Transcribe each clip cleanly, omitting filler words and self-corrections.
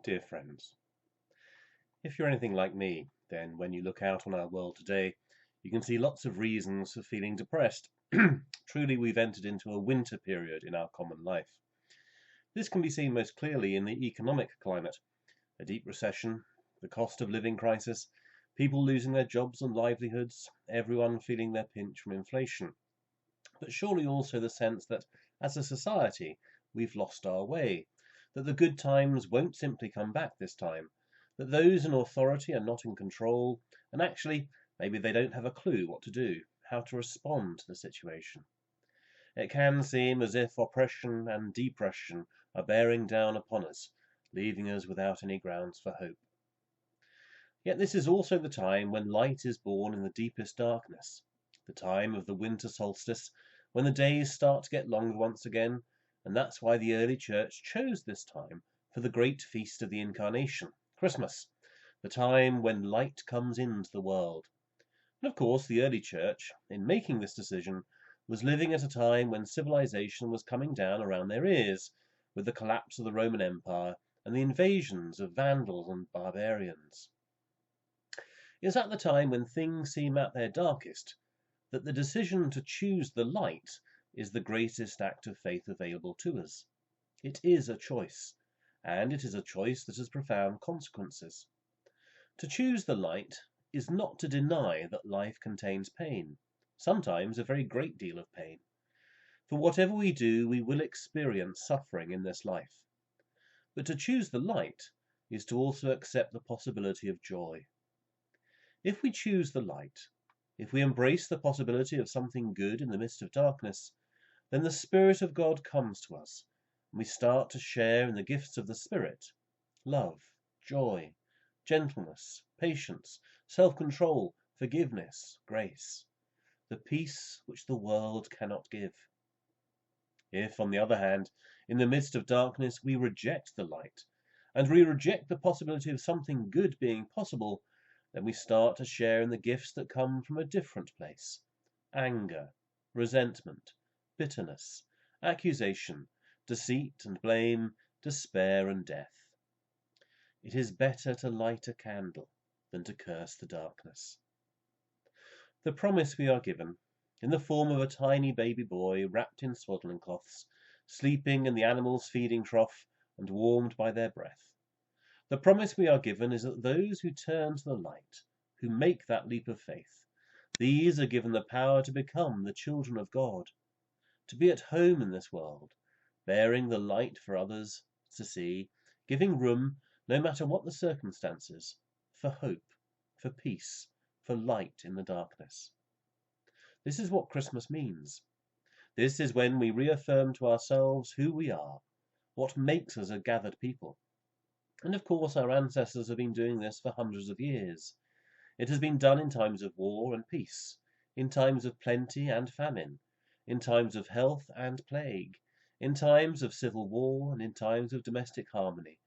Dear friends, if you're anything like me, then when you look out on our world today, you can see lots of reasons for feeling depressed. Truly, we've entered into a winter period in our common life. This can be seen most clearly in the economic climate, a deep recession, the cost of living crisis, people losing their jobs and livelihoods, everyone feeling their pinch from inflation. But surely also the sense that, as a society, we've lost our way, that the good times won't simply come back this time, that those in authority are not in control, and actually, maybe they don't have a clue what to do, how to respond to the situation. It can seem as if oppression and depression are bearing down upon us, leaving us without any grounds for hope. Yet this is also the time when light is born in the deepest darkness, the time of the winter solstice, when the days start to get longer once again, and that's why the early church chose this time for the great feast of the Incarnation, Christmas, the time when light comes into the world. And of course, the early church, in making this decision, was living at a time when civilization was coming down around their ears, with the collapse of the Roman Empire and the invasions of Vandals and barbarians. It's at the time when things seem at their darkest that the decision to choose the light is the greatest act of faith available to us. It is a choice, and it is a choice that has profound consequences. To choose the light is not to deny that life contains pain, sometimes a very great deal of pain. For whatever we do, we will experience suffering in this life. But to choose the light is to also accept the possibility of joy. If we choose the light, if we embrace the possibility of something good in the midst of darkness, then the Spirit of God comes to us, and we start to share in the gifts of the Spirit: love, joy, gentleness, patience, self-control, forgiveness, grace, the peace which the world cannot give. If, on the other hand, in the midst of darkness we reject the light, and we reject the possibility of something good being possible, then we start to share in the gifts that come from a different place: anger, resentment, bitterness, accusation, deceit and blame, despair and death. It is better to light a candle than to curse the darkness. The promise we are given, in the form of a tiny baby boy wrapped in swaddling cloths, sleeping in the animals' feeding trough and warmed by their breath. The promise we are given is that those who turn to the light, who make that leap of faith, these are given the power to become the children of God, to be at home in this world, bearing the light for others to see, giving room, no matter what the circumstances, for hope, for peace, for light in the darkness. This is what Christmas means. This is when we reaffirm to ourselves who we are, what makes us a gathered people. And of course our ancestors have been doing this for hundreds of years. It has been done in times of war and peace, in times of plenty and famine, in times of health and plague, in times of civil war and in times of domestic harmony.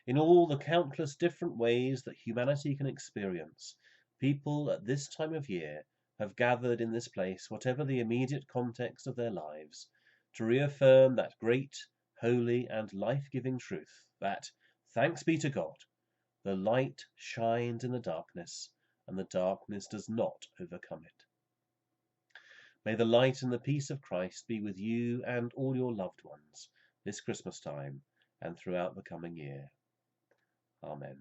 In all the countless different ways that humanity can experience, people at this time of year have gathered in this place, whatever the immediate context of their lives, to reaffirm that great, holy and life-giving truth that, thanks be to God, the light shines in the darkness, and the darkness does not overcome it. May the light and the peace of Christ be with you and all your loved ones this Christmas time and throughout the coming year. Amen.